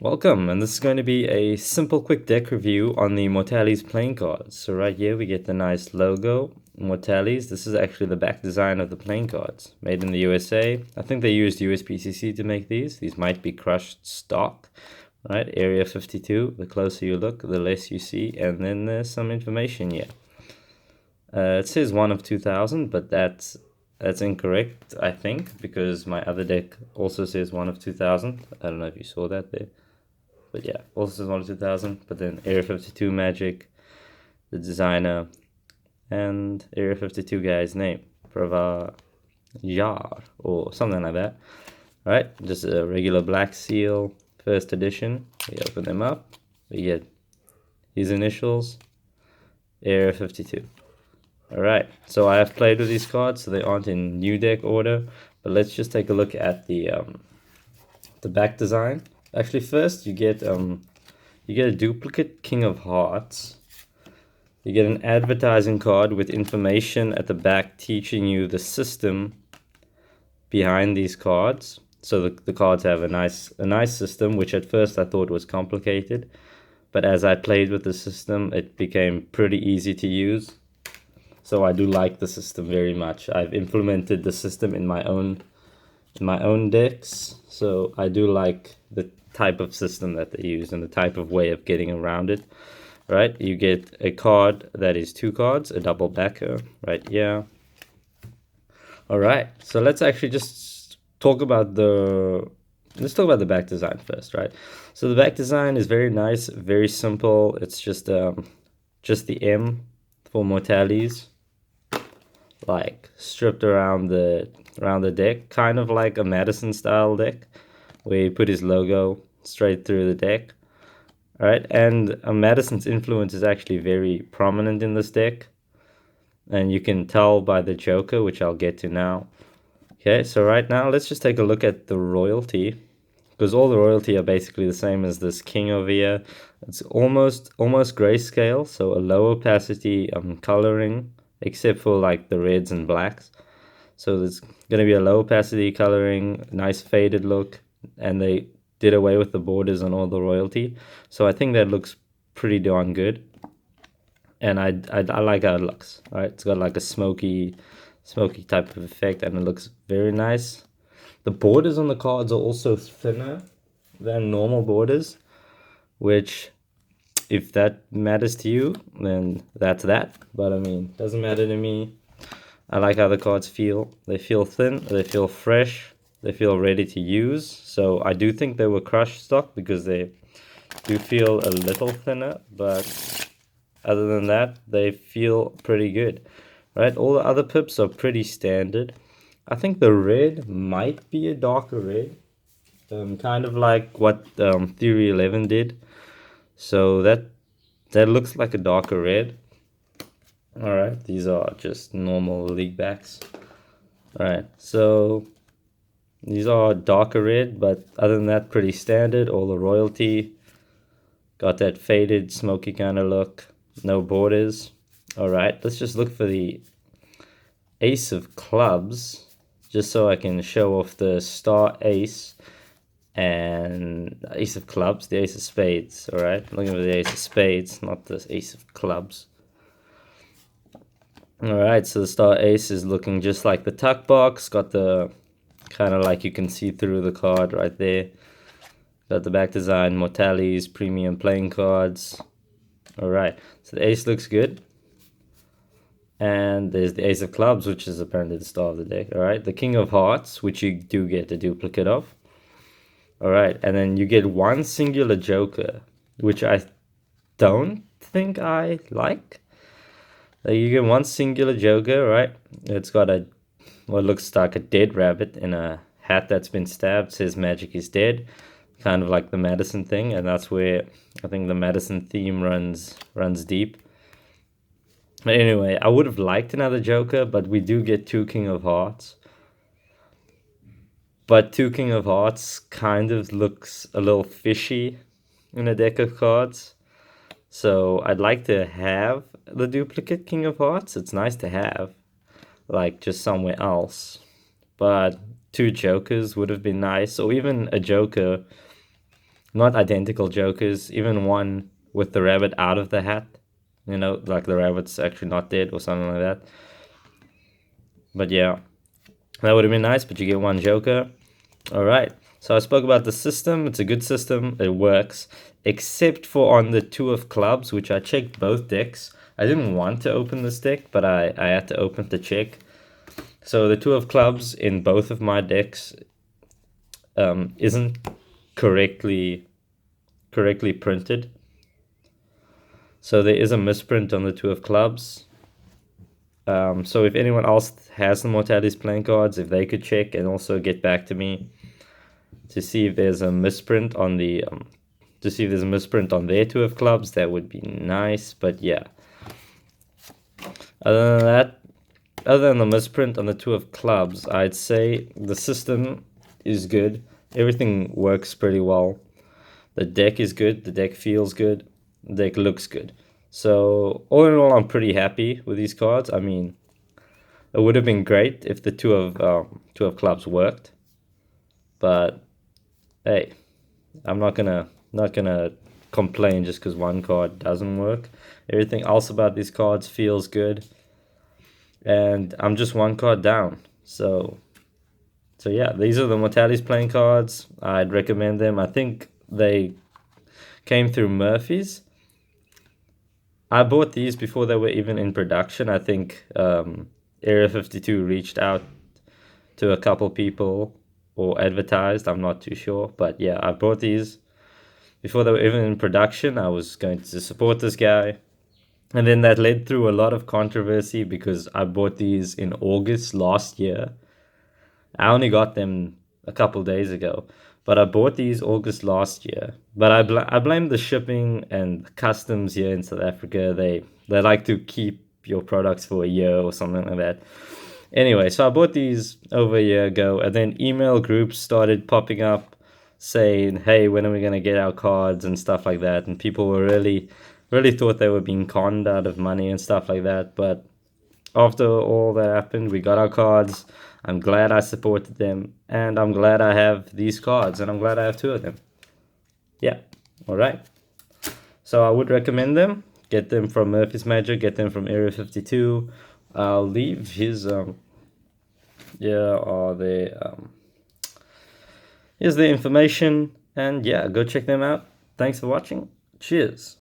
Welcome, and this is going to be a simple quick deck review on the Mortalis playing cards. So right here we get the nice logo, Mortalis. This is actually the back design of the playing cards, made in the USA. I think they used USPCC to make these. These might be crushed stock, right? Area 52, the closer you look, the less you see, and then there's some information here. It says 1 of 2000, but that's incorrect, I think, because my other deck also says 1 of 2000. I don't know if you saw that there. But yeah, also says 1 of 2000, but then Area52Magic, the designer, and Area 52 guy's name, Pravajar, or something like that. Alright, just a regular black seal, first edition. We open them up, we get his initials, Area 52. Alright, so I have played with these cards, so they aren't in new deck order, but let's just take a look at the back design. Actually, first you get a duplicate King of Hearts. You get an advertising card with information at the back teaching you the system behind these cards. So the cards have a nice system, which at first I thought was complicated, but as I played with the system, it became pretty easy to use. So I do like the system very much. I've implemented the system in my own decks, so I do like the type of system that they use and the type of way of getting around it. Right, you get a card that is 2 cards, a double backer, right here. All right, so let's actually just talk about the back design first, right? So the back design is very nice, very simple. It's just the M for Mortalis, like stripped around the deck, kind of like a Madison style deck, where he put his logo straight through the deck. Alright, and Madison's influence is actually very prominent in this deck, and you can tell by the Joker, which I'll get to now. Okay, so right now let's just take a look at the royalty, because all the royalty are basically the same as this king over here. It's almost grayscale, so a low opacity coloring, except for like the reds and blacks. So there's going to be a low opacity coloring, nice faded look, and they did away with the borders on all the royalty. So I think that looks pretty darn good. And I like how it looks. All right, it's got like a smoky type of effect, and it looks very nice. The borders on the cards are also thinner than normal borders, which, if that matters to you, then that's that. But I mean, doesn't matter to me. I like how the cards feel. They feel thin, they feel fresh, they feel ready to use. So I do think they were crushed stock because they do feel a little thinner, but other than that, they feel pretty good. Right? All the other pips are pretty standard. I think the red might be a darker red, kind of like what Theory 11 did. So that looks like a darker red. All right, these are just normal league backs. All right, so these are darker red, but other than that, pretty standard. All the royalty, got that faded, smoky kind of look. No borders. All right, let's just look for the ace of clubs, just so I can show off the star ace and ace of clubs, the ace of spades. All right, looking for the ace of spades, not the ace of clubs. Alright, so the star ace is looking just like the tuck box. Got the kind of like you can see through the card right there. Got the back design, Mortalis, premium playing cards. Alright, so the ace looks good. And there's the ace of clubs, which is apparently the star of the deck. Alright, the king of hearts, which you do get a duplicate of. Alright, and then you get one singular joker, which I don't think I like. You get one singular joker, right? It's got what looks like a dead rabbit in a hat that's been stabbed. It says magic is dead, kind of like the Madison thing, and that's where I think the Madison theme runs deep. But anyway, I would have liked another joker, but we do get 2 king of hearts. But 2 king of hearts kind of looks a little fishy in a deck of cards. So I'd like to have the duplicate King of Hearts. It's nice to have, like, just somewhere else. But 2 jokers would have been nice, or even a joker not identical jokers, even one with the rabbit out of the hat, you know, like the rabbit's actually not dead or something like that. But yeah, that would have been nice, but you get one joker. All right, so I spoke about the system. It's a good system, it works, except for on the two of clubs, which I checked both decks. I didn't want to open this deck, but I had to open to check. So the two of clubs in both of my decks isn't correctly printed. So there is a misprint on the two of clubs. So if anyone else has the Mortalis playing cards, if they could check and also get back to me to see if there's a misprint on the on their two of clubs, that would be nice. But yeah, other than that, other than the misprint on the two of clubs, I'd say the system is good. Everything works pretty well. The deck is good. The deck feels good. The deck looks good. So all in all, I'm pretty happy with these cards. I mean, it would have been great if the two of clubs worked, but hey, I'm not gonna complain just because one card doesn't work. Everything else about these cards feels good, and I'm just one card down. So yeah, these are the Mortalis playing cards. I'd recommend them. I think they came through Murphy's. I bought these before they were even in production. I think Area 52 reached out to a couple people or advertised. I'm not too sure. But yeah, I bought these before they were even in production. I was going to support this guy. And then that led through a lot of controversy because I bought these in August last year. I only got them a couple days ago, but I bought these August last year. But I blame the shipping and customs here in South Africa. They like to keep your products for a year or something like that. Anyway, so I bought these over a year ago, and then email groups started popping up saying, "Hey, when are we gonna get our cards?" and stuff like that. And people were really thought they were being conned out of money and stuff like that. But after all that happened, we got our cards. I'm glad I supported them, and I'm glad I have these cards, and I'm glad I have two of them. Yeah, all right. So I would recommend them. Get them from Murphy's Magic. Get them from Area 52. I'll leave his here's the information, and yeah, go check them out. Thanks for watching. Cheers.